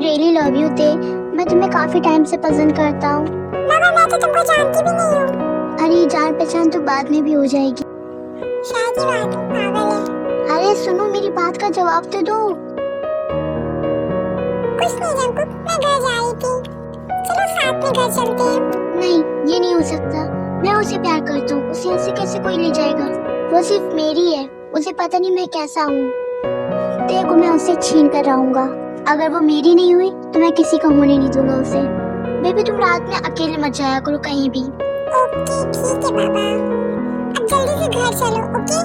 Really love you ते। मैं तुम्हें काफी टाइम से पसंद करता हूँ। मगर मैं तो तुमको जानती भी नहीं हूँ। अरे जान पहचान तो बाद में भी हो जाएगी। शायद ये बात पागल है। अरे सुनो, मेरी बात का जवाब तो दो। कुछ नहीं जंकुक, मैं घर जा रही थी। चलो साथ में घर चलते हैं। नहीं, ये नहीं हो सकता। मैं उसे प्यार करता हूँ, उसे ऐसे कैसे कोई ले जाएगा? वो सिर्फ मेरी है, उसे पता नहीं मैं कैसा हूँ। तेरे को मैं उससे छीन कर रहूंगा। अगर वो मेरी नहीं हुई तो मैं किसी का होने नहीं दूंगा उसे। बेबी तुम रात में अकेले मत जाया करो कहीं भी। ओके ठीक है बाबा, अब जल्दी से घर चलो। ओके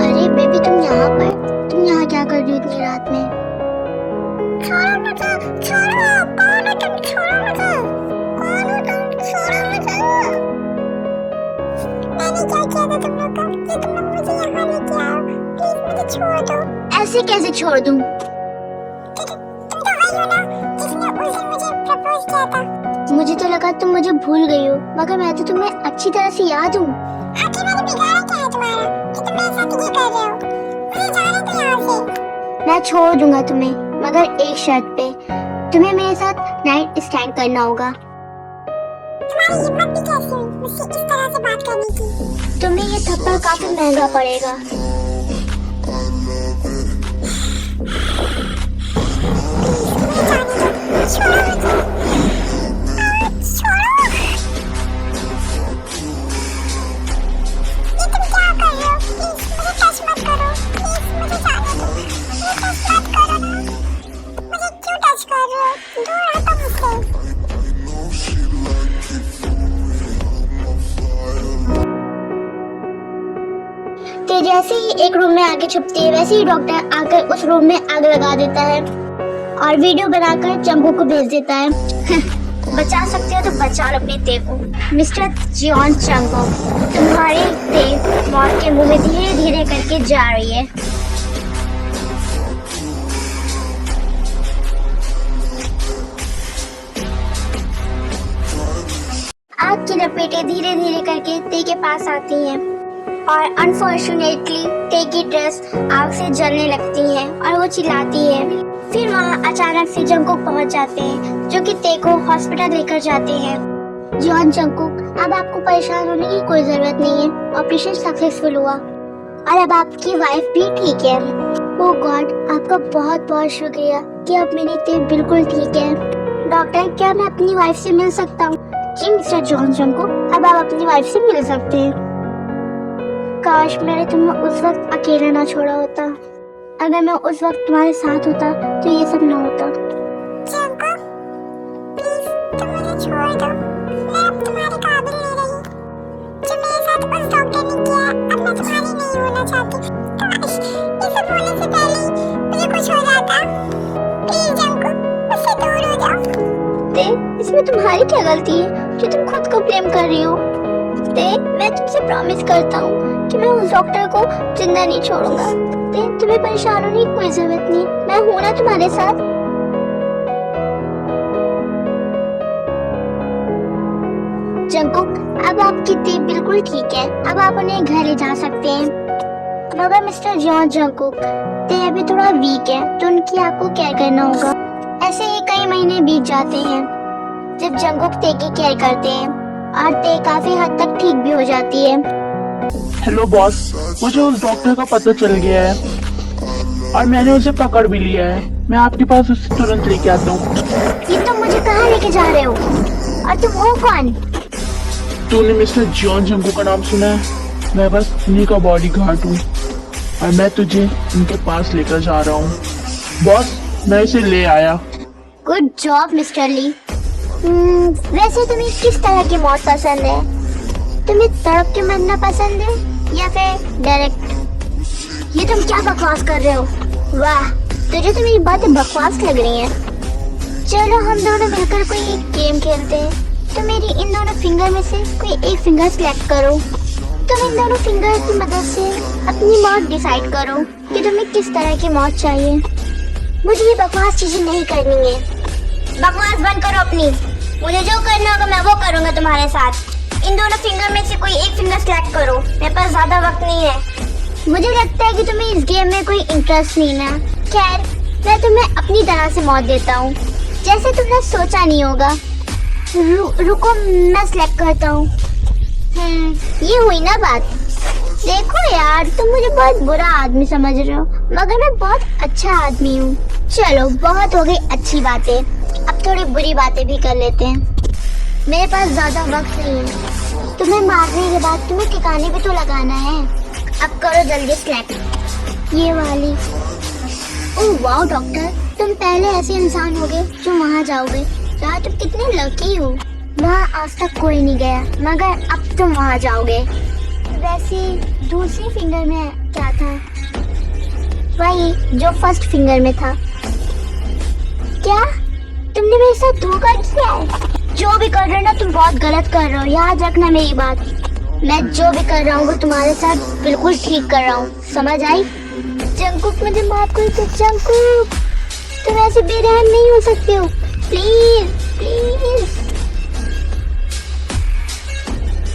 अरे बेबी तुम यहाँ क्या कर रही हो इतनी रात में? छोड़ो मुझे, छोड़ो। कौन हो तुम? छोड़ो मुझे। कौन हो तुम? छोड़ो मुझे। मैंने क्या किया था तुम लोग को कि तुम लोग मुझे यहाँ लेके आओ? प्लीज मुझे छोड़ दो। ऐसे कैसे छोड़ दूँ? तुम तो वही हो ना जिसने उस दिन मुझे प्रपोज किया था। मुझे तो लगा तुम मुझे भूल गई हो, मगर मैं तो तुम्हें अच्छी तरह से याद हूँ। आखिर मैंने बिगाड़ा क्या है तुम्हारा कि तुम मेरे साथ ये कर रहे हो? मुझे जाने दो यहाँ से। मैं छोड़ दूंगा तुम्हें, मगर एक शर्त पे। तुम्हें मेरे साथ नाइट स्टैंड करना होगा। तुम्हारी हिम्मत भी कैसे हुई मुझसे इस तरह से बात करने की? तुम्हें ये थप्पड़ काफी महंगा पड़ेगा। मुझे जाने दो। छोड़ो मुझे। छोड़ो। ये तुम क्या कर रहे हो? प्लीज मुझे टच मत करो। प्लीज मुझे जाने दो। मुझे टच मत करो ना। मुझे क्यों टच कर रहे हो? दूर हटो मुझसे। ते जैसे ही एक रूम में आके छुपती है, वैसे ही डॉक्टर आकर उस रूम में आग लगा देता है और वीडियो बनाकर चंपू को भेज देता है। बचा सकते हो तो बचा लो अपने ते को। मिस्टर जॉन चंगो, तुम्हारी ते मौत के मुंह में धीरे धीरे करके जा रही है। आग की लपेटें धीरे धीरे करके ते के पास आती हैं और अनफॉर्चुनेटली ते की ड्रेस आग से जलने लगती है और वो चिल्लाती है। फिर वहाँ अचानक से जंकुक पहुँच जाते हैं, जो कि ते को हॉस्पिटल लेकर जाते हैं। जॉन जंकुक, अब आपको परेशान होने की कोई जरूरत नहीं है। ऑपरेशन सक्सेसफुल हुआ और अब आपकी वाइफ भी ठीक है। ओह गॉड, आपका बहुत बहुत शुक्रिया कि अब मेरी ते बिल्कुल ठीक है। डॉक्टर, क्या मैं अपनी वाइफ से मिल सकता हूँ? जी मिस्टर जॉन जंकुक, अब आप अपनी वाइफ से मिल सकते हैं। काश मैंने तुम्हें उस वक्त अकेला ना छोड़ा होता। अगर मैं उस वक्त तुम्हारे साथ होता तो ये सब ना होता। जंकुक, प्लीज तुम मुझे छोड़ दो। मैं अब तुम्हारे काबिल नहीं रही। जो मेरे साथ उस डॉक्टर ने किया, अब मैं तुम्हारी नहीं होना चाहती। काश ये सब होने से पहले ही मुझे कुछ हो जाता। प्लीज जंकुक, मुझसे दूर हो जाओ। ते, इसमें तुम्हारी क्या गलती है जो तुम खुद को ब्लेम कर रही हो? ते, मैं तुमसे प्रॉमिस करता हूँ कि मैं उस डॉक्टर को जिंदा नहीं छोड़ूंगा। ते, तुम्हें परेशान होने की कोई जरूरत नहीं, मैं हूँ ना तुम्हारे साथ। जंकुक, अब आपकी ते बिल्कुल ठीक है, अब आप उन्हें घर ले जा सकते हैं। मगर मिस्टर जॉन जंकुक, ते अभी थोड़ा वीक है तो उनकी आपको केयर करना होगा। ऐसे ही कई महीने बीत जाते हैं जब जंकुक ते की केयर करते हैं और ते काफी हद तक ठीक भी हो जाती है। हेलो बॉस, मुझे उस डॉक्टर का पता चल गया है और मैंने उसे पकड़ भी लिया है। मैं आपके पास उसे तुरंत लेके आता हूँ। ये तुम मुझे कहाँ लेके जा रहे हो? और तुम हो कौन? तूने मिस्टर जॉन जंगू का नाम सुना है? मैं बस उन्हीं का बॉडी गार्ड हूँ और मैं तुझे उनके पास लेकर जा रहा हूँ। बॉस, मैं इसे ले आया। गुड जॉब मिस्टर ली। वैसे तुम्हें किस तरह की मौत पसंद है? तुम्हें तड़प के मरना पसंद है या फिर डायरेक्ट? ये तुम क्या बकवास कर रहे हो? वाह, तुझे तो मेरी बातें बकवास लग रही हैं। चलो हम दोनों मिलकर कोई एक गेम खेलते हैं। तो मेरी इन दोनों फिंगर में से कोई एक फिंगर सिलेक्ट करो। तुम इन दोनों फिंगर की मदद से अपनी मौत डिसाइड करो कि तुम्हें किस तरह की मौत चाहिए। मुझे ये बकवास चीजें नहीं करनी है। बकवास बंद करो अपनी। मुझे जो करना होगा मैं वो करूंगा तुम्हारे साथ। इन दोनों फिंगर में से कोई एक फिंगर सेलेक्ट करो, मेरे पास ज्यादा वक्त नहीं है। मुझे लगता है कि तुम्हें इस गेम में कोई इंटरेस्ट नहीं ना। खैर, मैं तुम्हें अपनी तरह से मौत देता हूँ, जैसे तुमने सोचा नहीं होगा। रुको, मैं सेलेक्ट करता हूँ। ये हुई ना बात। देखो यार, तुम मुझे बहुत बुरा आदमी समझ रहे हो, मगर मैं बहुत अच्छा आदमी हूँ। चलो, बहुत हो गई अच्छी बातें, अब थोड़ी बुरी बातें भी कर लेते हैं। मेरे पास ज्यादा वक्त नहीं है। तुम्हें मारने के बाद तुम्हें ठिकाने भी तो लगाना है। अब करो जल्दी सेलेक्ट ये वाली। ओह वाह डॉक्टर, तुम पहले ऐसे इंसान होगे जो वहाँ जाओगे। यार तुम कितने लकी हो, वहाँ आज तक कोई नहीं गया, मगर अब तुम वहाँ जाओगे। वैसे दूसरी फिंगर में क्या था? वही जो फर्स्ट फिंगर में था। क्या तुमने मेरे साथ धोखा किया है? जो भी कर रहे हो ना, तुम बहुत गलत कर रहे हो, याद रखना मेरी बात। मैं जो भी कर रहा हूँ वो तुम्हारे साथ बिल्कुल ठीक कर रहा हूँ, समझ आई? जंगकुक, मुझे माफ कर दो जंगकुक, तुम ऐसे बेरहम नहीं हो सकते हो, प्लीज प्लीज।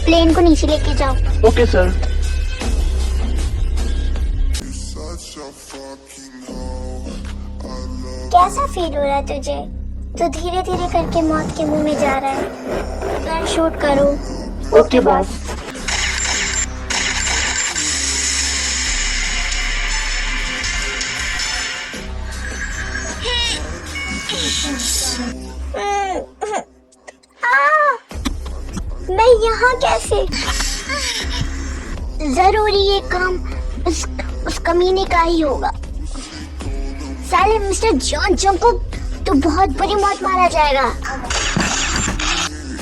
प्लेन को नीचे लेके जाओ। Okay sir. कैसा फील हो रहा है तुझे? तो धीरे धीरे करके मौत के मुंह में जा रहा है। गन शूट करो। Okay boss. मैं यहाँ कैसे? जरूरी ये काम उस कमीने का ही होगा। साले मिस्टर जॉन जंगकुक, तो बहुत बुरी मौत मारा जाएगा।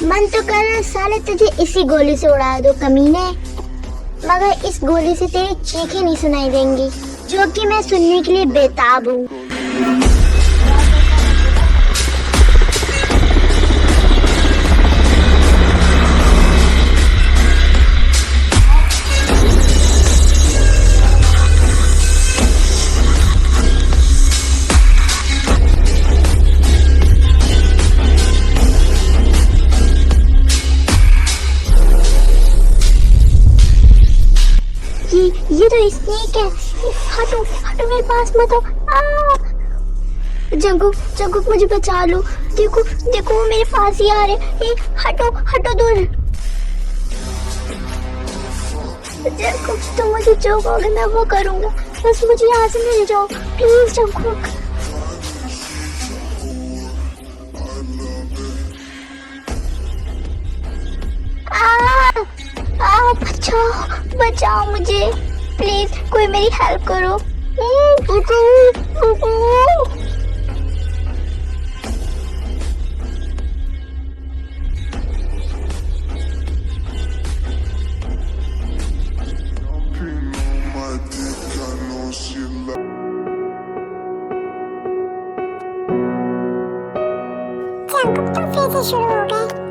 मन तो कर रहा साले तुझे इसी गोली से उड़ा दो कमीने, मगर इस गोली से तेरी चीखें नहीं सुनाई देंगी, जो कि मैं सुनने के लिए बेताब हूँ। ये तो स्नेक है। हटो हटो, मेरे पास मत आओ। जंगकुक मुझे बचा लो। देखो देखो, वो मेरे पास ही आ रहे। हटो हटो दूर। जंगकुक, तुम मुझे जो कहोगे मैं वो करूंगा, बस मुझे यहाँ से मिल जाओ प्लीज जंगकुक। बचाओ बचाओ मुझे प्लीज, कोई मेरी हेल्प करो। जंगकुक, तुम फिर से शुरू हो गए।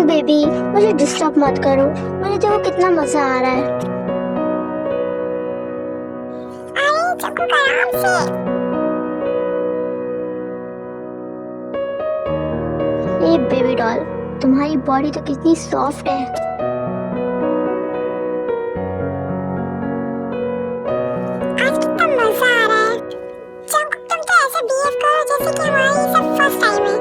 बेबी, मुझे डिस्टर्ब मत करो, मुझे देखो कितना मजा आ रहा है। अरे जंगकुक, आराम से। ए बेबी डॉल, तुम्हारी बॉडी तो कितनी सॉफ्ट है। आज कितना मजा आ रहा है। जंगकुक, तुम तो ऐसे बिहेव करो जैसे कि हमारा ये सब फर्स्ट टाइम है।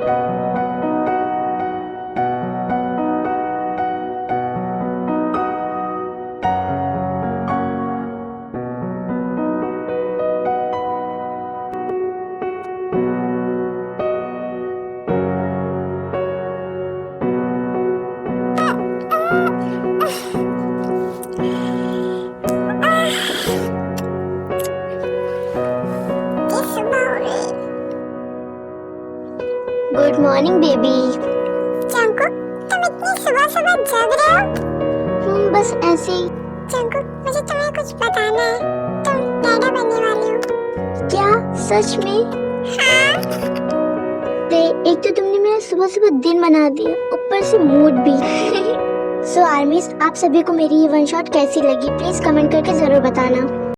ये सुबह हो गई। Good morning baby. जंकुक, तुम इतनी सुबह सुबह जग रहे हो? बस ऐसे ही। जंकुक, मुझे तुम्हें कुछ बताना है। तुम डैडा बनने वाली हो। क्या सच में? हाँ। एक तो तुमने मेरा सुबह सुबह दिन बना दिया, ऊपर से मूड भी। सो आर्मीज, आप सभी को मेरी ये वन शॉट कैसी लगी प्लीज कमेंट करके जरूर बताना।